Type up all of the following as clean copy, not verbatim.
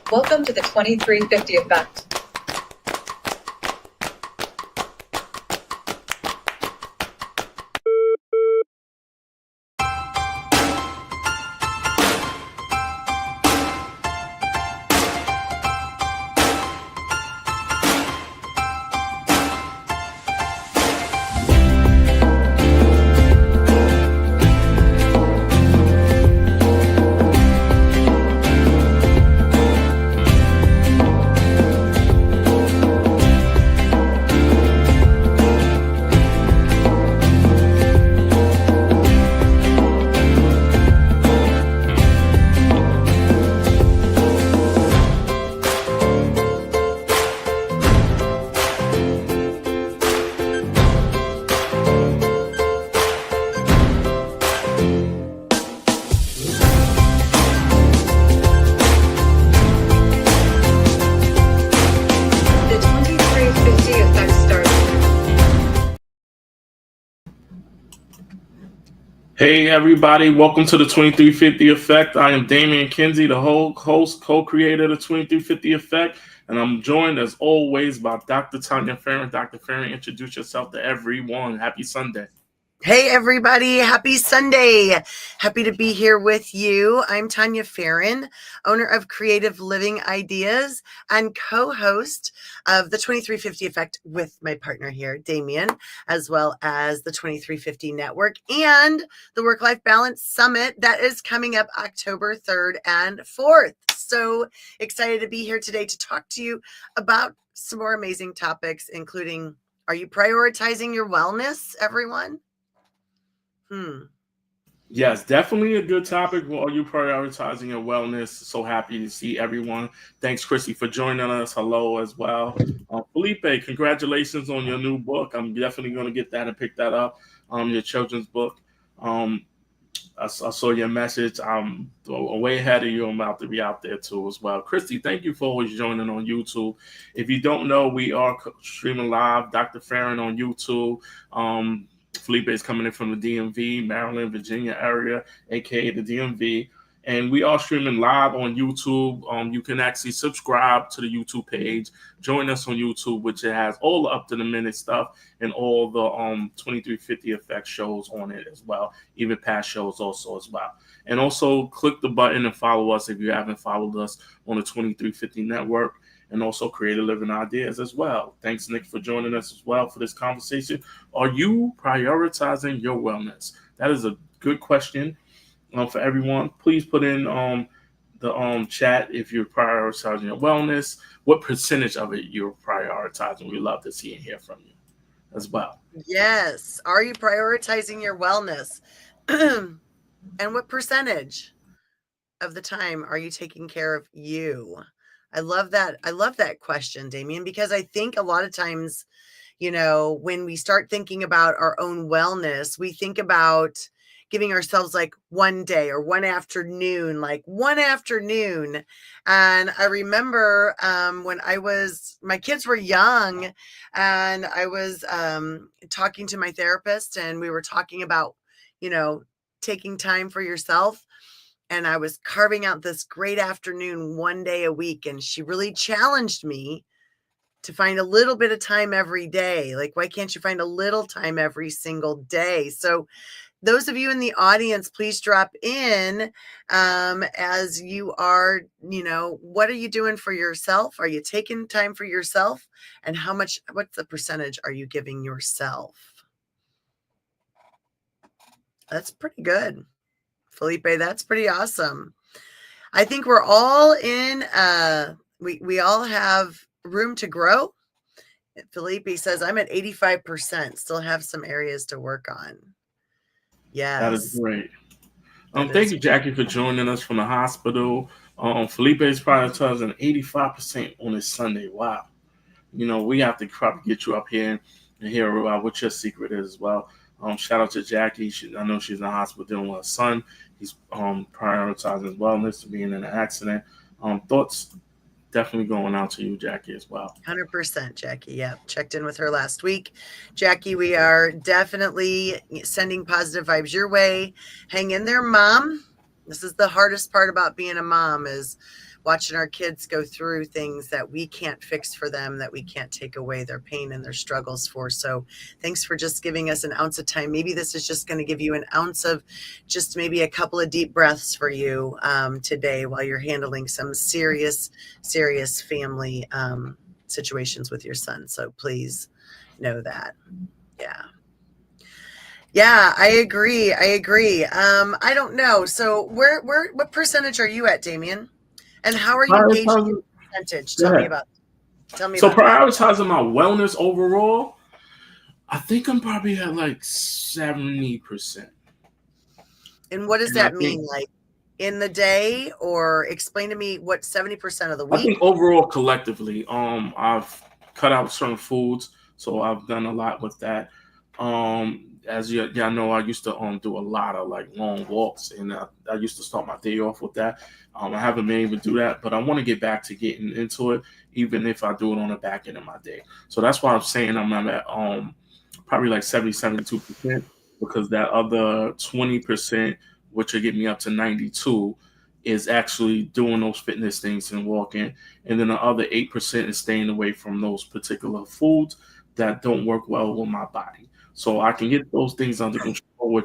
Welcome to the 2350 Effect. The 2350 Effect starts. Hey everybody, welcome to the 2350 Effect. I am Damian Kinsey, the host, co-creator of the 2350 Effect, and I'm joined as always by Dr. Tanya Farron. Dr. Farron, introduce yourself to everyone. Happy Sunday. Hey everybody, happy Sunday. Happy to be here with you. I'm Tanya Farron, owner of Creative Living Ideas and co-host of the 2350 Effect with my partner here, Damian, as well as the 2350 Network and the Work-Life Balance Summit that is coming up October 3rd and 4th. So excited to be here today to talk to you about some more amazing topics, including, are you prioritizing your wellness, everyone? Yes, definitely a good topic. Well, are you prioritizing your wellness? So happy to see everyone. Thanks, Chrissy, for joining us. Hello as well. Felipe, congratulations on your new book. I'm definitely going to get that and pick that up. Your children's book. Um, I saw your message. I'm way ahead of you. I'm about to be out there too as well. Christy, thank you for always joining on YouTube. If you don't know, we are streaming live. Dr. Farron on YouTube. Felipe is coming in from the DMV, Maryland, Virginia area, aka the DMV. And we are streaming live on YouTube. You can actually subscribe to the YouTube page. Join us on YouTube, which has all the up to the minute stuff and all the 2350 Effect shows on it as well, even past shows also as well. And also click the button and follow us if you haven't followed us on the 2350 Network, and also Creative Living Ideas as well. Thanks, Nick, for joining us as well for this conversation. Are you prioritizing your wellness? That is a good question for everyone. Please put in the chat if you're prioritizing your wellness. What percentage of it you're prioritizing? We love to see and hear from you as well. Yes. Are you prioritizing your wellness? And what percentage of the time are you taking care of you? I love that. I love that question, Damian, because I think a lot of times, when we start thinking about our own wellness, we think about giving ourselves like one day or one afternoon. And I remember when my kids were young and I was talking to my therapist and we were talking about, taking time for yourself. And I was carving out this great afternoon one day a week. And she really challenged me to find a little bit of time every day. Like, why can't you find a little time every single day? So those of you in the audience, please drop in as you are, what are you doing for yourself? Are you taking time for yourself? And what's the percentage are you giving yourself? That's pretty good. Felipe, that's pretty awesome. I think we're all in, we all have room to grow. Felipe says, I'm at 85%, still have some areas to work on. Yes. That is great. Thank you, Jackie, for joining us from the hospital. Felipe is prioritizing 85% on this Sunday. Wow. We have to probably get you up here and hear about what your secret is as well. Shout out to Jackie. I know she's in the hospital dealing with her son. He's prioritizing his wellness to being in an accident. Thoughts definitely going out to you, Jackie, as well. 100%, Jackie. Yeah, checked in with her last week. Jackie, we are definitely sending positive vibes your way. Hang in there, Mom. This is the hardest part about being a mom is watching our kids go through things that we can't fix for them, that we can't take away their pain and their struggles for. So thanks for just giving us an ounce of time. Maybe this is just going to give you an ounce of just maybe a couple of deep breaths for you today while you're handling some serious family situations with your son. So please know that. Yeah, I agree. I don't know. So what percentage are you at, Damien? And how are you gauging your percentage? Tell me about that. Prioritizing my wellness overall, I think I'm probably at like 70%. And what does that mean? Like in the day, or explain to me what 70% of the week? I think overall collectively, I've cut out certain foods, so I've done a lot with that. As y'all know, I used to do a lot of like long walks, and I used to start my day off with that. I haven't been able to do that, but I want to get back to getting into it, even if I do it on the back end of my day. So that's why I'm saying I'm at probably like 72%, because that other 20%, which will get me up to 92, is actually doing those fitness things and walking. And then the other 8% is staying away from those particular foods that don't work well with my body. So I can get those things under control,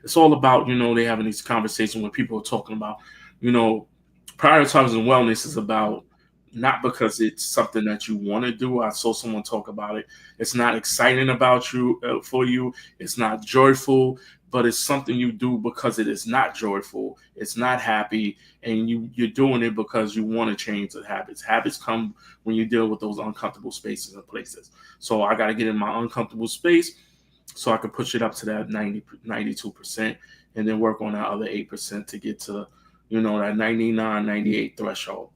it's all about, they having these conversations when people are talking about, prioritizing wellness is about, not because it's something that you want to do. I saw someone talk about it. It's not exciting about you, for you. It's not joyful, but it's something you do because it is not joyful. It's not happy, and you're doing it because you want to change the habits. Habits come when you deal with those uncomfortable spaces and places. So I got to get in my uncomfortable space so I can push it up to that 92%, and then work on that other 8% to get to, that 99, 98 threshold.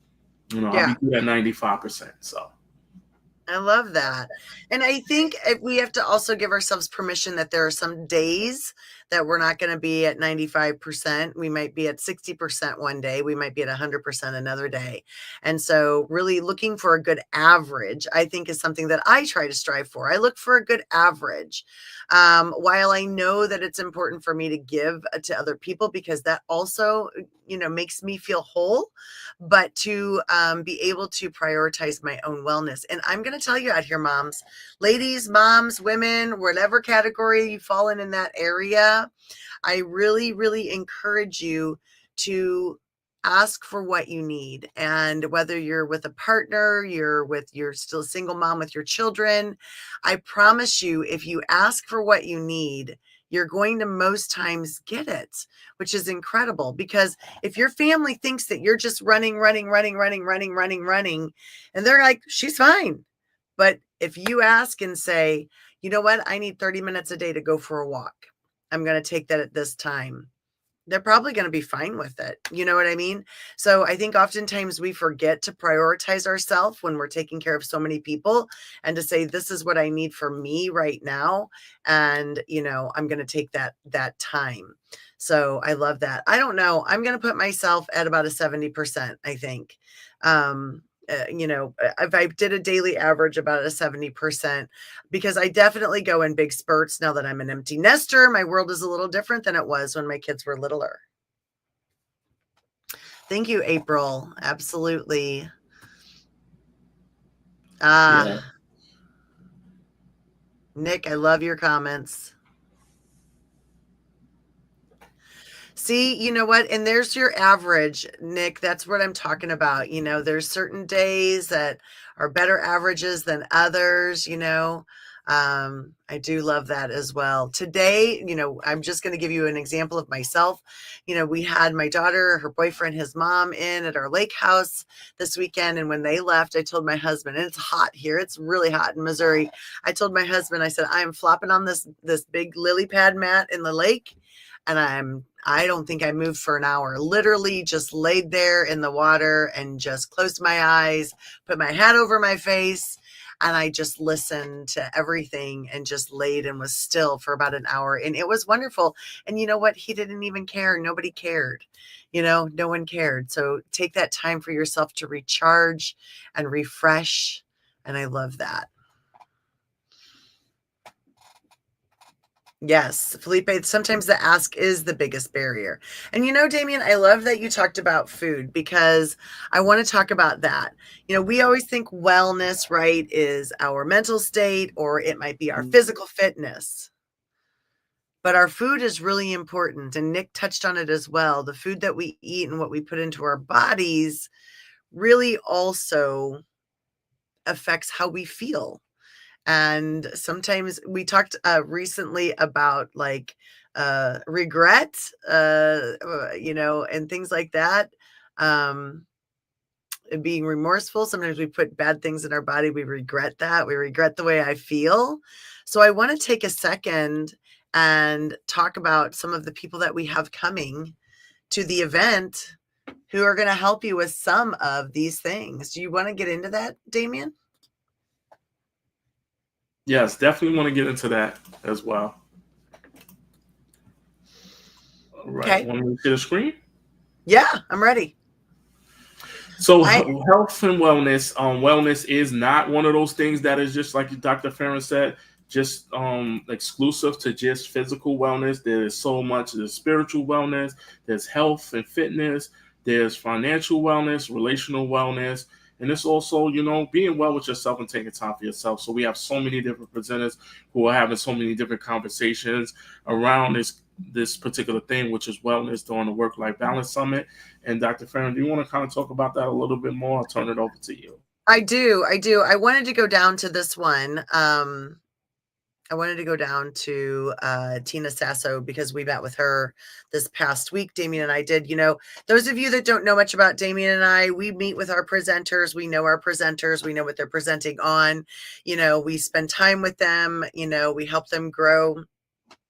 I'll be good at 95%. So I love that. And I think we have to also give ourselves permission that there are some days that we're not going to be at 95%. We might be at 60% one day. We might be at 100% another day. And so really looking for a good average, I think, is something that I try to strive for. I look for a good average. While I know that it's important for me to give to other people, because that also, makes me feel whole, but to be able to prioritize my own wellness. And I'm going to tell you out here, moms, ladies, moms, women, whatever category you fall in that area, I really, really encourage you to ask for what you need. And whether you're with a partner, you're still a single mom with your children, I promise you, if you ask for what you need, you're going to most times get it, which is incredible. Because if your family thinks that you're just running, and they're like, she's fine. But if you ask and say, you know what, I need 30 minutes a day to go for a walk, I'm going to take that at this time, they're probably going to be fine with it. You know what I mean? So I think oftentimes we forget to prioritize ourselves when we're taking care of so many people, and to say, this is what I need for me right now. And, I'm going to take that time. So I love that. I don't know. I'm going to put myself at about a 70%, I think. If I did a daily average, about a 70%, because I definitely go in big spurts now that I'm an empty nester. My world is a little different than it was when my kids were littler. Thank you, April. Absolutely. Nick, I love your comments. See, you know what? And there's your average, Nick. That's what I'm talking about. There's certain days that are better averages than others, I do love that as well. Today, I'm just going to give you an example of myself. We had my daughter, her boyfriend, his mom in at our lake house this weekend. And when they left, I told my husband, and it's hot here. It's really hot in Missouri. I told my husband, I said, I am flopping on this big lily pad mat in the lake. And I don't think I moved for an hour, literally just laid there in the water and just closed my eyes, put my hat over my face. And I just listened to everything and just laid and was still for about an hour. And it was wonderful. And you know what? He didn't even care. Nobody cared. No one cared. So take that time for yourself to recharge and refresh. And I love that. Yes, Felipe, sometimes the ask is the biggest barrier. And Damien, I love that you talked about food because I want to talk about that. We always think wellness, right, is our mental state or it might be our physical fitness. But our food is really important. And Nick touched on it as well. The food that we eat and what we put into our bodies really also affects how we feel. And sometimes we talked recently about like regret, and things like that. Being remorseful. Sometimes we put bad things in our body. We regret that. We regret the way I feel. So I want to take a second and talk about some of the people that we have coming to the event who are going to help you with some of these things. Do you want to get into that, Damien? Yes, definitely want to get into that as well. All right. Okay. Want me to share the screen? Yeah, I'm ready. So health and wellness, wellness is not one of those things that is just like Dr. Farron said, just exclusive to just physical wellness. There's so much. There's spiritual wellness. There's health and fitness. There's financial wellness, relational wellness, and it's also, being well with yourself and taking time for yourself. So we have so many different presenters who are having so many different conversations around this particular thing, which is wellness during the Work-Life Balance Summit. And Dr. Farron, do you want to kind of talk about that a little bit more? I'll turn it over to you. I do. I wanted to go down to this one. I wanted to go down to Tina Sasso because we met with her this past week. Damien and I did. Those of you that don't know much about Damien and I, we meet with our presenters. We know our presenters. We know what they're presenting on. We spend time with them. We help them grow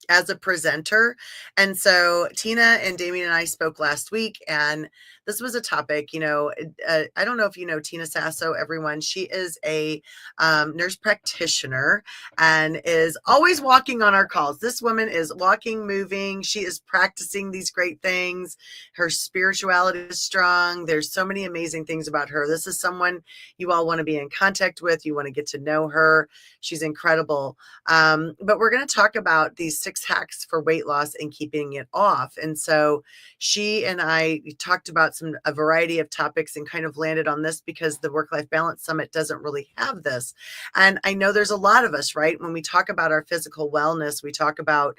as a presenter. And so Tina and Damien and I spoke last week, and this was a topic, I don't know if you know Tina Sasso, everyone. She is a nurse practitioner and is always walking on our calls. This woman is walking, moving. She is practicing these great things. Her spirituality is strong. There's so many amazing things about her. This is someone you all want to be in contact with. You want to get to know her. She's incredible. But we're going to talk about these 6 hacks for weight loss and keeping it off. And so she and I talked about a variety of topics and kind of landed on this because the Work-Life Balance Summit doesn't really have this. And I know there's a lot of us, right? When we talk about our physical wellness, we talk about,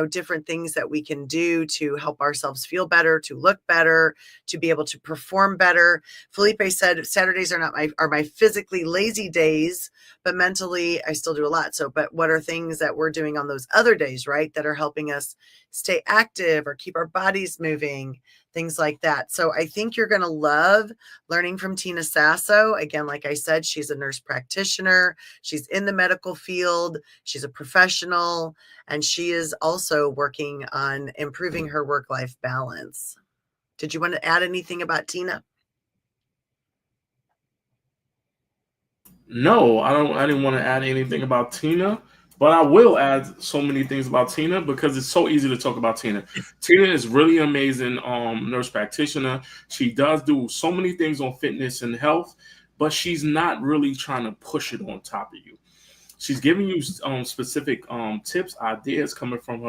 different things that we can do to help ourselves feel better, to look better, to be able to perform better. Felipe said Saturdays are my physically lazy days, but mentally I still do a lot. So, but what are things that we're doing on those other days, right, that are helping us stay active or keep our bodies moving, things like that. So I think you're going to love learning from Tina Sasso. Again, like I said, she's a nurse practitioner. She's in the medical field. She's a professional, and she is also working on improving her work-life balance. Did you want to add anything about Tina? No, I didn't want to add anything about Tina, but I will add so many things about Tina because it's so easy to talk about Tina. Tina is really amazing nurse practitioner. She does do so many things on fitness and health, but she's not really trying to push it on top of you. She's giving you specific tips, ideas coming from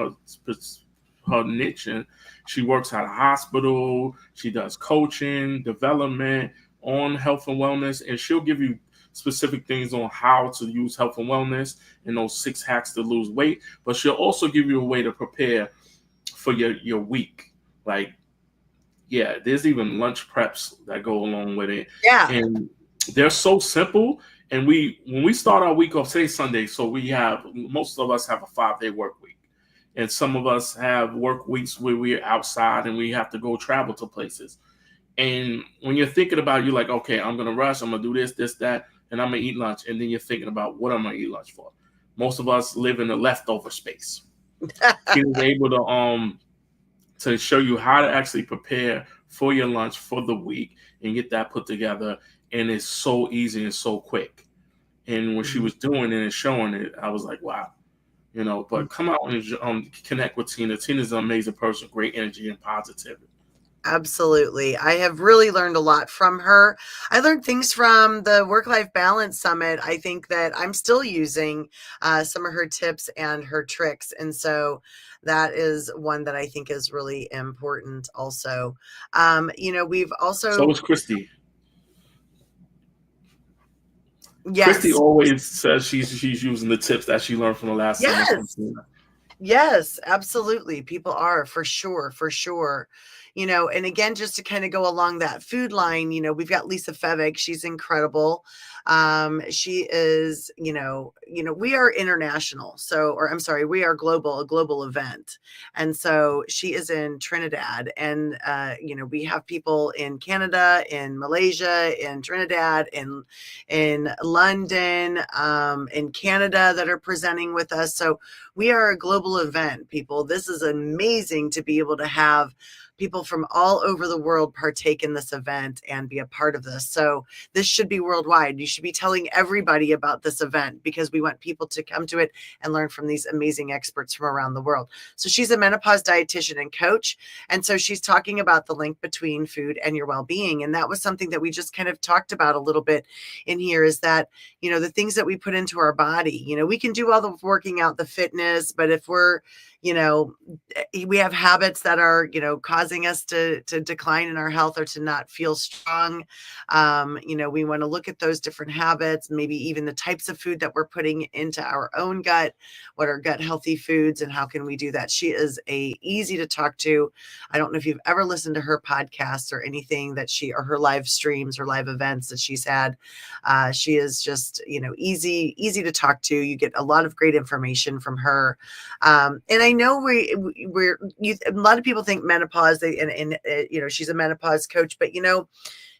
her niche. And she works at a hospital. She does coaching, development on health and wellness, and she'll give you specific things on how to use health and wellness and those 6 hacks to lose weight. But she'll also give you a way to prepare for your week. Like, yeah, there's even lunch preps that go along with it. Yeah. And they're so simple. And when we start our week off, say Sunday, so most of us have a 5-day work week. And some of us have work weeks where we're outside and we have to go travel to places. And when you're thinking about it, you're like, okay, I'm going to rush. I'm going to do this, that, and I'm going to eat lunch. And then you're thinking about what I'm going to eat lunch for. Most of us live in the leftover space. She was able to show you how to actually prepare for your lunch for the week and get that put together. And it's so easy and so quick. And when she was doing it and showing it, I was like, wow. But come out and connect with Tina. Tina's an amazing person, great energy and positivity. Absolutely. I have really learned a lot from her. I learned things from the Work Life Balance Summit. I think that I'm still using some of her tips and her tricks. And so that is one that I think is really important also. We've So also, is Christy. Christy yes, always says she's using the tips that she learned from the last summit. yes. Yes, absolutely. People are for sure, for sure. And again, just to kind of go along that food line, we've got Lisa Fevick. She's incredible. She is, we are international. So, or I'm sorry, we are global, a global event. And so she is in Trinidad and, we have people in Canada, in Malaysia, in Trinidad, in London, in Canada that are presenting with us. So we are a global event, people. This is amazing to be able to have people from all over the world partake in this event and be a part of this. So this should be worldwide. You should be telling everybody about this event because we want people to come to it and learn from these amazing experts from around the world. So she's a menopause dietitian and coach. And so she's talking about the link between food and your well-being. And that was something that we just kind of talked about a little bit in here is that, the things that we put into our body, we can do all the working out, the fitness, but if we're, we have habits that are, causing us to decline in our health or to not feel strong. We want to look at those different habits, maybe even the types of food that we're putting into our own gut. What are gut healthy foods and how can we do that? She is easy to talk to. I don't know if you've ever listened to her podcasts or anything that or her live streams or live events that she's had. She is just, easy to talk to. You get a lot of great information from her. And I know a lot of people think menopause, she's a menopause coach, but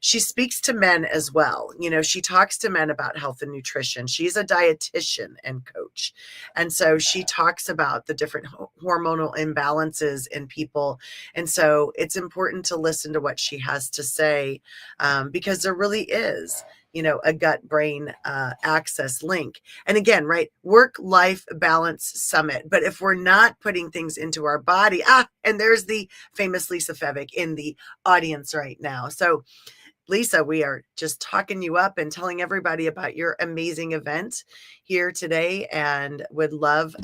she speaks to men as well. She talks to men about health and nutrition. She's a dietitian and coach. And so she talks about the different hormonal imbalances in people. And so it's important to listen to what she has to say because there really is a gut brain access link. And again, right, Work-Life Balance Summit. But if we're not putting things into our body, and there's the famous Lisa Fevick in the audience right now. So Lisa, we are just talking you up and telling everybody about your amazing event here today and would love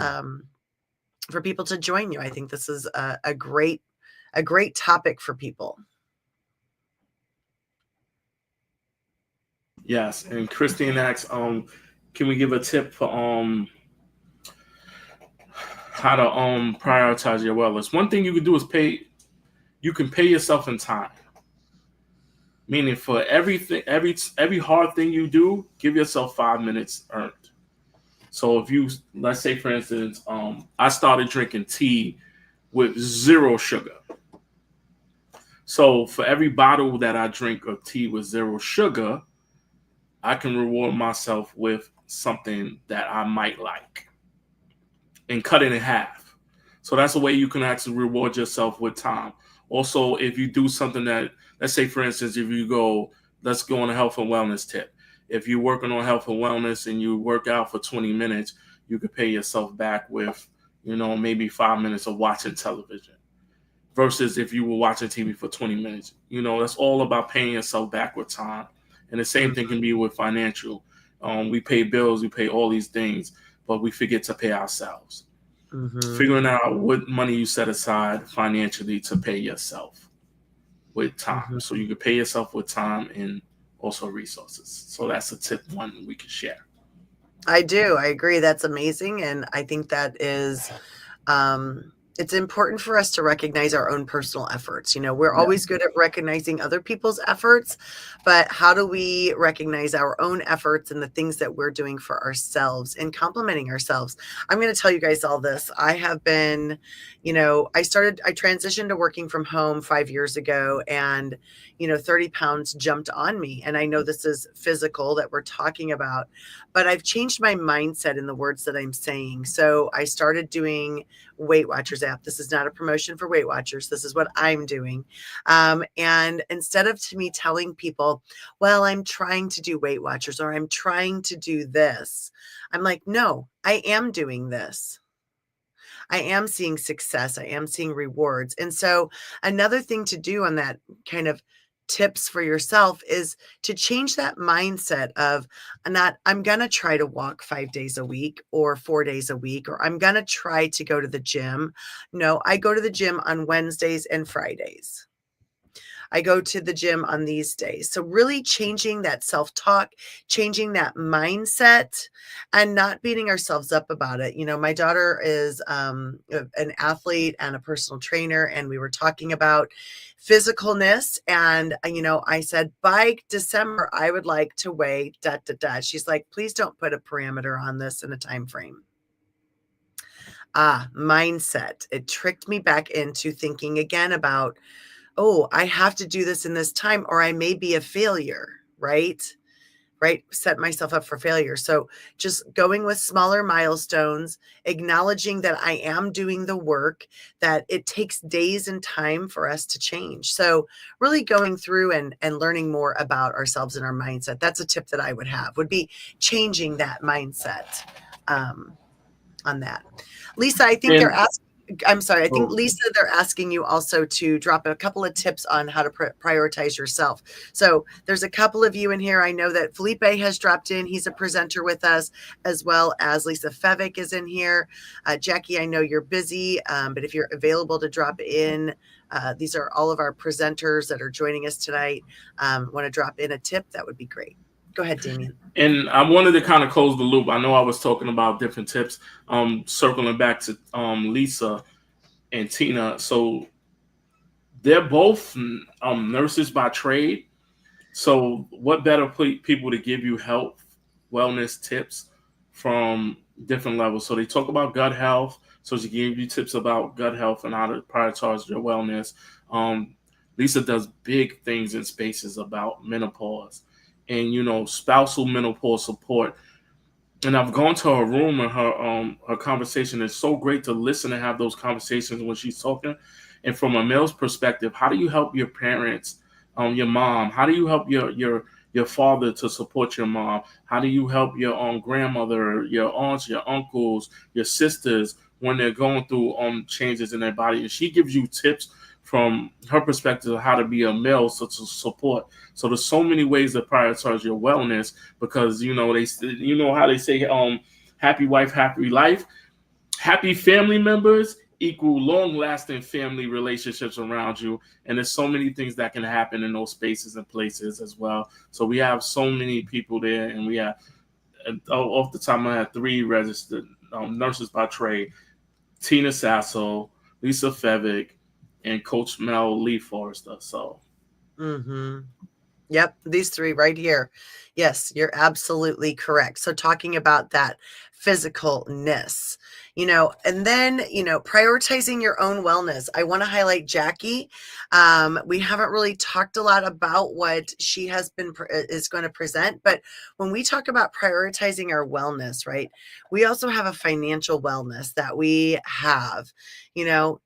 for people to join you. I think this is a great topic for people. Yes, and Christine asks, can we give a tip for how to prioritize your wellness? One thing you can do is you can pay yourself in time. Meaning for everything, every hard thing you do, give yourself 5 minutes earned. So if let's say for instance, I started drinking tea with 0 sugar. So for every bottle that I drink of tea with 0 sugar, I can reward myself with something that I might like and cut it in half. So that's a way you can actually reward yourself with time. Also, if you do something that, let's say, for instance, if you let's go on a health and wellness tip. If you're working on health and wellness and you work out for 20 minutes, you could pay yourself back with, maybe 5 minutes of watching television versus if you were watching TV for 20 minutes. That's all about paying yourself back with time. And the same thing can be with financial. We pay bills, we pay all these things, but we forget to pay ourselves. Mm-hmm. Figuring out what money you set aside financially to pay yourself with time. Mm-hmm. So you can pay yourself with time and also resources. So that's a tip one we can share. I do. I agree. That's amazing. And I think that is it's important for us to recognize our own personal efforts. We're always good at recognizing other people's efforts, but how do we recognize our own efforts and the things that we're doing for ourselves and complimenting ourselves? I'm going to tell you guys all this. I have been, I transitioned to working from home 5 years ago and, 30 pounds jumped on me. And I know this is physical that we're talking about, but I've changed my mindset in the words that I'm saying. So I started doing Weight Watchers app. This is not a promotion for Weight Watchers. This is what I'm doing. And instead of me telling people, well, I'm trying to do Weight Watchers or I'm trying to do this, I'm like, no, I am doing this. I am seeing success. I am seeing rewards. And so another thing to do on that kind of tips for yourself is to change that mindset of not, I'm going to try to walk 5 days a week or 4 days a week, or I'm going to try to go to the gym. No, I go to the gym on Wednesdays and Fridays. I go to the gym on these days. So really changing that self-talk, changing that mindset, and not beating ourselves up about it. You know, my daughter is an athlete and a personal trainer, and we were talking about physicalness. And, you know, I said, by December, I would like to weigh ... She's like, please don't put a parameter on this in a time frame. Mindset. It tricked me back into thinking again about, oh, I have to do this in this time or I may be a failure, right? Set myself up for failure. So just going with smaller milestones, acknowledging that I am doing the work, that it takes days and time for us to change. So really going through and learning more about ourselves and our mindset. That's a tip that I would have, would be changing that mindset on that. Lisa, I think they're asking, I'm sorry. I think, Lisa, they're asking you also to drop a couple of tips on how to prioritize yourself. So there's a couple of you in here. I know that Felipe has dropped in. He's a presenter with us, as well as Lisa Fevick is in here. Jackie, I know you're busy, but if you're available to drop in, these are all of our presenters that are joining us tonight. Want to drop in a tip, that would be great. Go ahead, Damien. And I wanted to kind of close the loop. I know I was talking about different tips, circling back to Lisa and Tina. So they're both nurses by trade. So what better people to give you health, wellness tips from different levels. So they talk about gut health. So she gave you tips about gut health and how to prioritize your wellness. Lisa does big things in spaces about menopause and, you know, spousal menopause support. And I've gone to her room, and her conversation is so great to listen and have those conversations when she's talking. And from a male's perspective, how do you help your parents, your mom? How do you help your father to support your mom? How do you help your grandmother, your aunts, your uncles, your sisters when they're going through changes in their body? And she gives you tips from her perspective of how to be a male to support. So there's so many ways to prioritize your wellness, because, you know, you know how they say, happy wife, happy life. Happy family members equal long-lasting family relationships around you. And there's so many things that can happen in those spaces and places as well. So we have so many people there, and we have, off the top of my head, 3 registered nurses by trade: Tina Sasso, Lisa Fevick, and Coach Mel Lee Forrester. So, Yep, these 3 right here. Yes, you're absolutely correct. So talking about that physicalness, you know, and then, you know, prioritizing your own wellness. I want to highlight Jackie. We haven't really talked a lot about what she is going to present, but when we talk about prioritizing our wellness, right, we also have a financial wellness that we have. You know,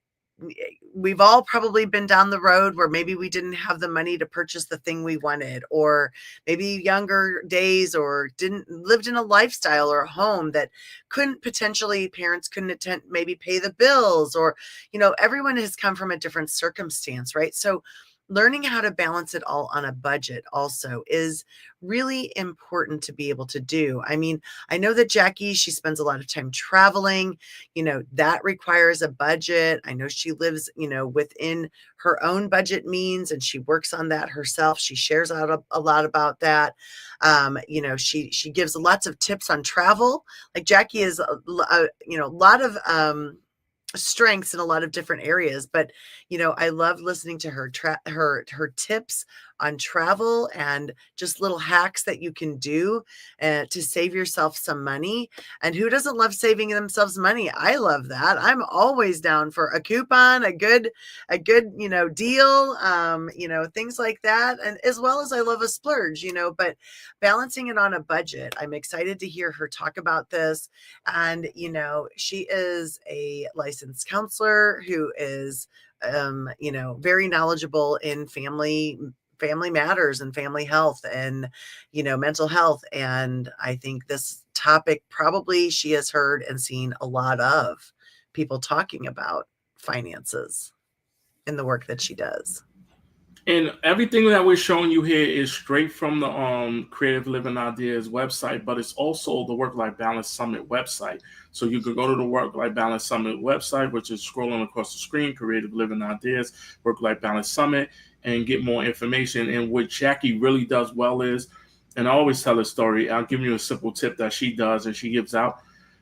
we've all probably been down the road where maybe we didn't have the money to purchase the thing we wanted, or maybe younger days, or lived in a lifestyle or a home that parents couldn't attend, maybe pay the bills, or, you know, everyone has come from a different circumstance, right? So learning how to balance it all on a budget also is really important to be able to do. I mean, I know that Jackie, she spends a lot of time traveling, you know, that requires a budget. I know she lives, you know, within her own budget means, and she works on that herself. She shares out a lot about that. You know, she gives lots of tips on travel. Like Jackie is, you know, a lot of, strengths in a lot of different areas, but, you know, I love listening to her tips on travel and just little hacks that you can do to save yourself some money. And who doesn't love saving themselves money? I love that. I'm always down for a coupon, a good, you know, deal, you know, things like that. And as well as I love a splurge, you know, but balancing it on a budget. I'm excited to hear her talk about this. And, you know, she is a licensed counselor who is, you know, very knowledgeable in family matters and family health and, you know, mental health. And I think this topic probably she has heard and seen a lot of people talking about finances in the work that she does. And everything that we're showing you here is straight from the Creative Living Ideas website, but it's also the Work-Life Balance Summit website. So you can go to the Work-Life Balance Summit website, which is scrolling across the screen, Creative Living Ideas, Work-Life Balance Summit, and get more information. And what Jackie really does well is, and I always tell a story, I'll give you a simple tip that she does and she gives out.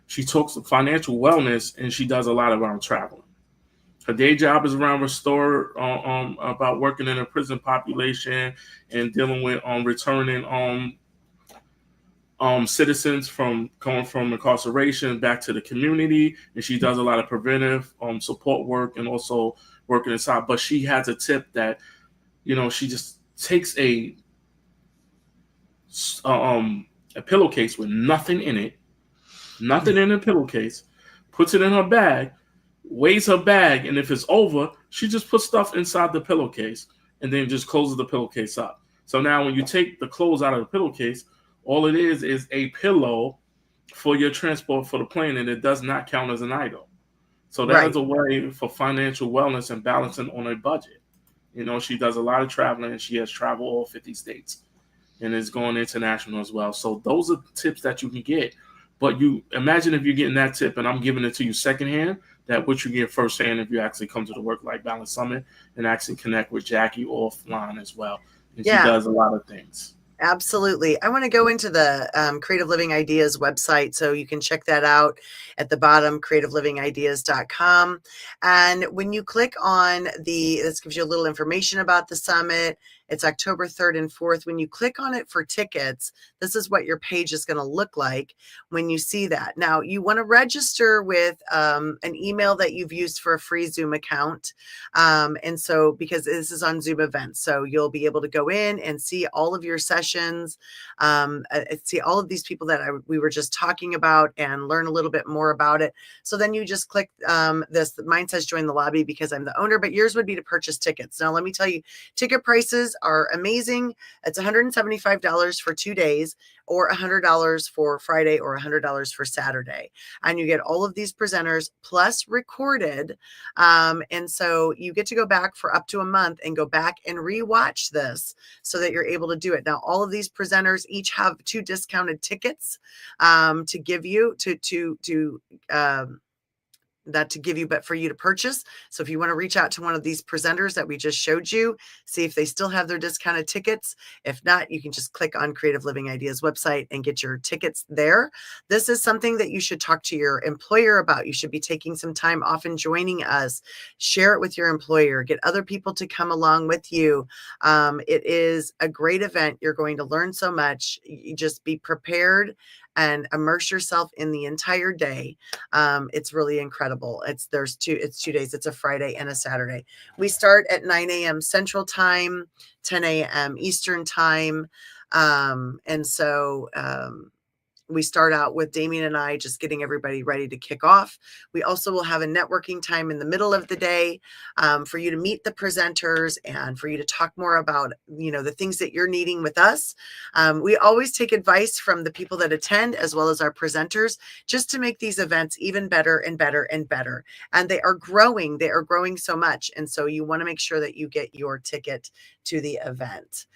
She talks financial wellness, and she does a lot around traveling. Her day job is around restore, about working in a prison population and dealing with returning citizens from coming from incarceration back to the community. And she does a lot of preventive support work and also working inside. But she has a tip that, she just takes a pillowcase with nothing in it, nothing in the pillowcase, puts it in her bag, weighs her bag, and if it's over, she just puts stuff inside the pillowcase and then just closes the pillowcase up. So now when you take the clothes out of the pillowcase, all it is a pillow for your transport for the plane, and it does not count as an item. So that is a way for financial wellness and balancing on a budget. She does a lot of traveling, and she has traveled all 50 states and is going international as well. So those are tips that you can get. But you imagine if you're getting that tip and I'm giving it to you secondhand, that what you get firsthand if you actually come to the Work-Life Balance Summit and actually connect with Jackie offline as well. And she does a lot of things. Absolutely. I want to go into the Creative Living Ideas website, so you can check that out at the bottom, creativelivingideas.com. And when you click on this gives you a little information about the summit. It's October 3rd and 4th. When you click on it for tickets, this is what your page is going to look like when you see that. Now, you want to register with an email that you've used for a free Zoom account. And so, because this is on Zoom events, so you'll be able to go in and see all of your sessions, see all of these people that we were just talking about and learn a little bit more about it. So then you just click this. Mine says join the lobby because I'm the owner, but yours would be to purchase tickets. Now, let me tell you, ticket prices are amazing. It's $175 for 2 days, or $100 for Friday, or $100 for Saturday. And you get all of these presenters plus recorded. And so you get to go back for up to a month and go back and rewatch this so that you're able to do it. Now, all of these presenters each have 2 discounted tickets to give you but for you to purchase. So if you want to reach out to one of these presenters that we just showed you, see if they still have their discounted tickets. If not, you can just click on Creative Living Ideas website and get your tickets there. This is something that you should talk to your employer about. You should be taking some time off and joining us. Share it with your employer. Get other people to come along with you. It is a great event. You're going to learn so much. You just be prepared and immerse yourself in the entire day. It's really incredible. It's 2 days. It's a Friday and a Saturday. We start at 9 a.m. Central Time, 10 a.m. Eastern Time. And so we start out with Damien and I just getting everybody ready to kick off. We also will have a networking time in the middle of the day for you to meet the presenters and for you to talk more about, the things that you're needing with us. We always take advice from the people that attend as well as our presenters, just to make these events even better and better and better. And they are growing. They are growing so much. And so you want to make sure that you get your ticket to the event.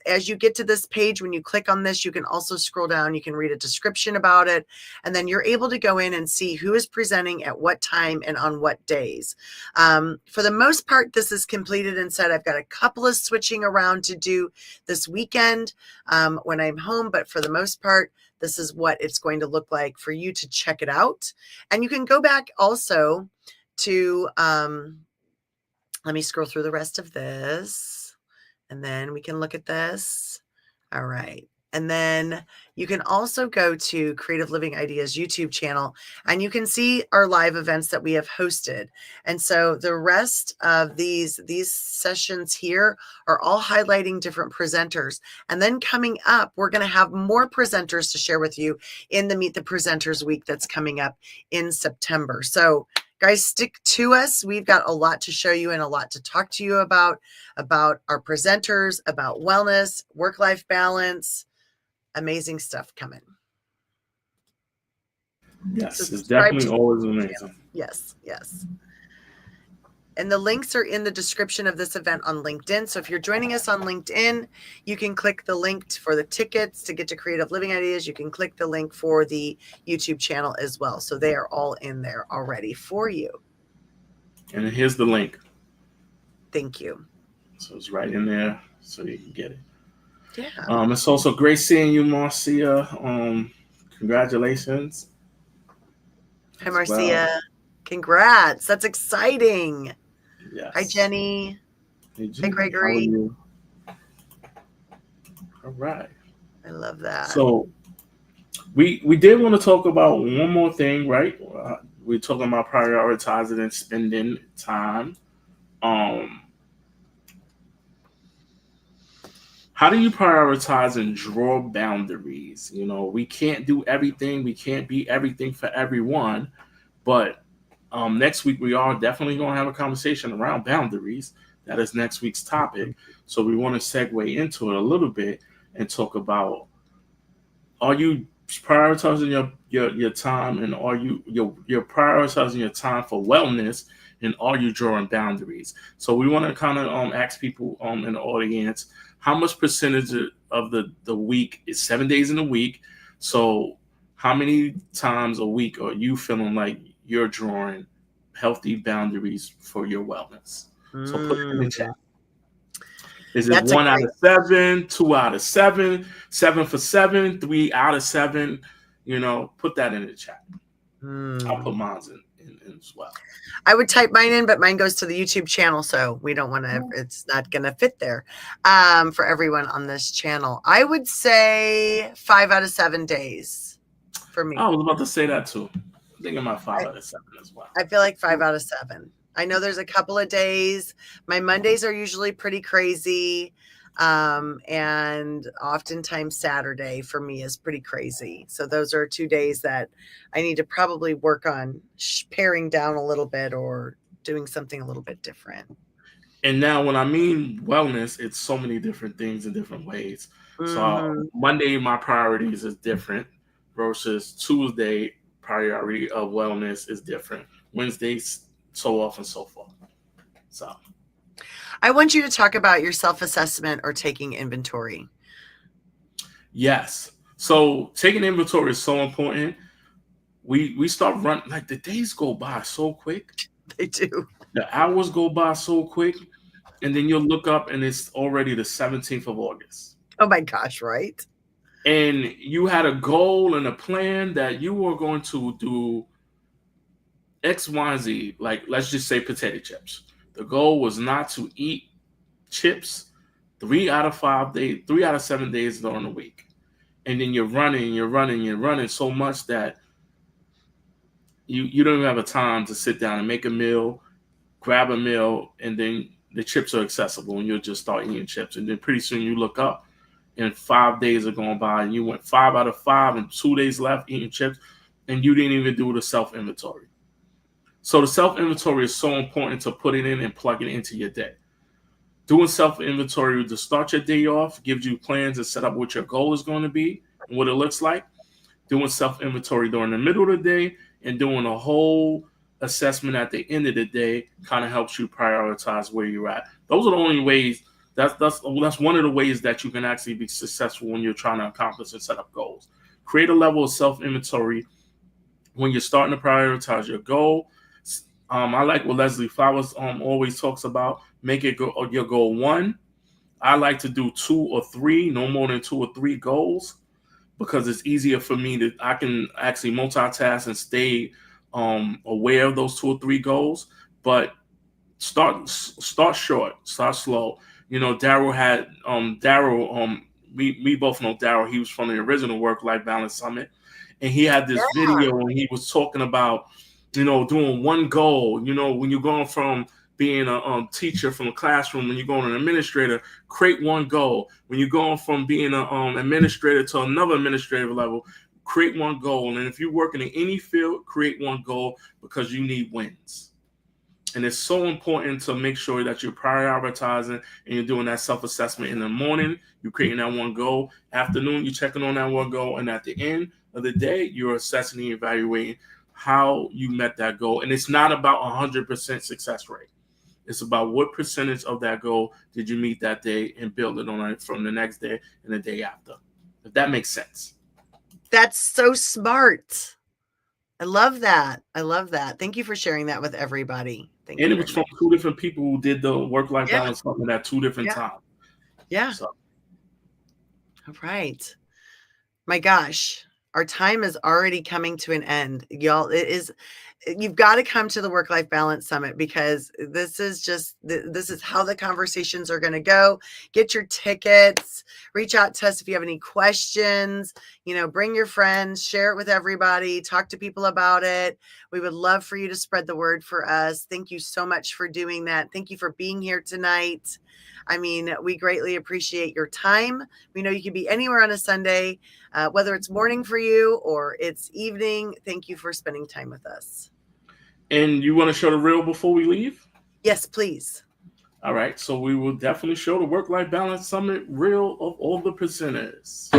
As you get to this page, when you click on this, you can also scroll down. You can read a description about it, and then you're able to go in and see who is presenting at what time and on what days. For the most part, this is completed and set. I've got a couple of switching around to do this weekend when I'm home, but for the most part, this is what it's going to look like for you to check it out. And you can go back also to, let me scroll through the rest of this. And then we can look at this. All right. And then you can also go to Creative Living Ideas YouTube channel, and you can see our live events that we have hosted. And so the rest of these sessions here are all highlighting different presenters. And then coming up, we're going to have more presenters to share with you in the Meet the Presenters week that's coming up in September. So guys, stick to us. We've got a lot to show you and a lot to talk to you about our presenters, about wellness, work-life balance. Amazing stuff coming. Yes, it's definitely always amazing. Yes, yes. And the links are in the description of this event on LinkedIn. So if you're joining us on LinkedIn, you can click the link for the tickets to get to Creative Living Ideas. You can click the link for the YouTube channel as well. So they are all in there already for you. And here's the link. Thank you. So it's right in there so you can get it. Yeah. It's also great seeing you, Marcia. Congratulations. Hi, Marcia. Congrats. That's exciting. Yes. Hi, Jenny. Hey, Jenny. Hi, Gregory. How are you? All right. I love that. So we did want to talk about one more thing, right? We're talking about prioritizing and spending time. How do you prioritize and draw boundaries? You know, we can't do everything. We can't be everything for everyone. But next week, we are definitely going to have a conversation around boundaries. That is next week's topic. So we want to segue into it a little bit and talk about, are you prioritizing your time, and are you're prioritizing your time for wellness, and are you drawing boundaries? So we want to kind of ask people in the audience, how much percentage of the week is 7 days in a week? So how many times a week are you feeling like you're drawing healthy boundaries for your wellness? So put it in the chat. Is it 1 out of 7, 2 out of 7, 7 for 7, 3 out of 7? You know, put that in the chat. I'll put mine in as well. I would type mine in, but mine goes to the YouTube channel, so we don't want to. It's not going to fit there for everyone on this channel. I would say 5 out of 7 days for me. I was about to say that too. I'm thinking about 5 out of 7 as well. I feel like 5 out of 7. I know there's a couple of days. My Mondays are usually pretty crazy. And oftentimes Saturday for me is pretty crazy. So those are 2 days that I need to probably work on paring down a little bit or doing something a little bit different. And now when I mean wellness, it's so many different things in different ways. So Monday, my priorities is different versus Tuesday priority of wellness is different. Wednesdays, so off and so forth. So I want you to talk about your self-assessment or taking inventory. Yes. So taking inventory is so important. We start running, like the days go by so quick. They do. The hours go by so quick. And then you'll look up and it's already the 17th of August. Oh my gosh, right? And you had a goal and a plan that you were going to do X, Y, Z, like let's just say potato chips. The goal was not to eat chips 3 out of 5 days, 3 out of 7 days during the week. And then you're running so much that you don't even have a time to sit down and make a meal, grab a meal, and then the chips are accessible and you'll just start eating chips. And then pretty soon you look up and 5 days are going by and you went 5 out of 5 and 2 days left eating chips and you didn't even do the self-inventory. So the self-inventory is so important to put it in and plug it into your day. Doing self-inventory to start your day off gives you plans to set up what your goal is going to be and what it looks like. Doing self-inventory during the middle of the day and doing a whole assessment at the end of the day kind of helps you prioritize where you're at. Those are the only ways. That's one of the ways that you can actually be successful when you're trying to accomplish and set up goals. Create a level of self-inventory when you're starting to prioritize your goal. I like what Leslie Flowers always talks about. Make it your goal 1. I like to do 2 or 3, no more than 2 or 3 goals, because it's easier for me I can actually multitask and stay aware of those 2 or 3 goals. But start short, start slow. You know, Daryl had we both know Daryl. He was from the original Work-Life Balance Summit, and he had this video when he was talking about, you know, doing one goal. You know, when you're going from being a teacher from a classroom, when you're going an administrator, create one goal. When you're going from being an administrator to another administrative level, create one goal. And if you're working in any field, create one goal, because you need wins. And it's so important to make sure that you're prioritizing and you're doing that self-assessment in the morning. You're creating that one goal. Afternoon, you're checking on that one goal. And at the end of the day, you're assessing and evaluating how you met that goal. And it's not about 100% success rate. It's about what percentage of that goal did you meet that day and build it on it from the next day and the day after. If that makes sense. That's so smart. I love that. I love that. Thank you for sharing that with everybody. Thank And you it was very from much. 2 different people who did the work-life Yeah. balance summit at 2 different Yeah. times. Yeah. So, All right. My gosh, our time is already coming to an end. Y'all, you've got to come to the Work-Life Balance Summit, because this is how the conversations are going to go. Get your tickets, reach out to us if you have any questions, bring your friends, share it with everybody, talk to people about it. We would love for you to spread the word for us. Thank you so much for doing that. Thank you for being here tonight. I mean, we greatly appreciate your time. We know you can be anywhere on a Sunday, whether it's morning for you or it's evening. Thank you for spending time with us. and you want to show the reel before we leave? Yes, please. All right. So we will definitely show the Work-Life Balance Summit reel of all the presenters.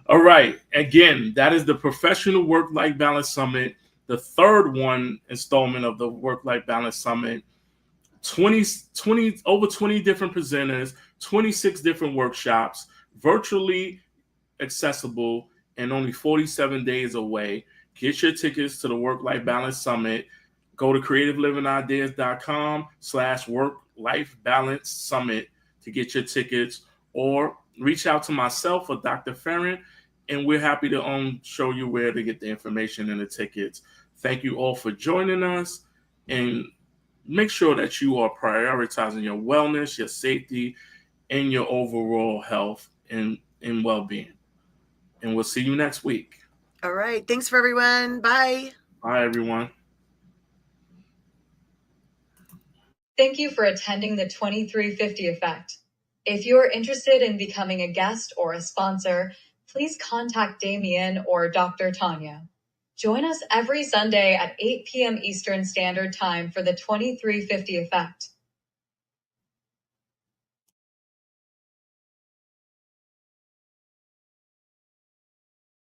All right. Again, that is the Professional Work-Life Balance Summit, the third installment of the Work-Life Balance Summit. 20 over 20 different presenters, 26 different workshops, virtually accessible, and only 47 days away. Get your tickets to the Work-Life Balance Summit. Go to creativelivingideas.com/Work-Life Balance Summit to get your tickets, or reach out to myself or Dr. Farron, and we're happy to show you where to get the information and the tickets. Thank you all for joining us, and make sure that you are prioritizing your wellness, your safety, and your overall health and well-being. And we'll see you next week. All right. Thanks for everyone. Bye. Bye, everyone. Thank you for attending the 2350 Effect. If you are interested in becoming a guest or a sponsor, please contact Damien or Dr. Tanya. Join us every Sunday at 8 p.m. Eastern Standard Time for the 2350 Effect.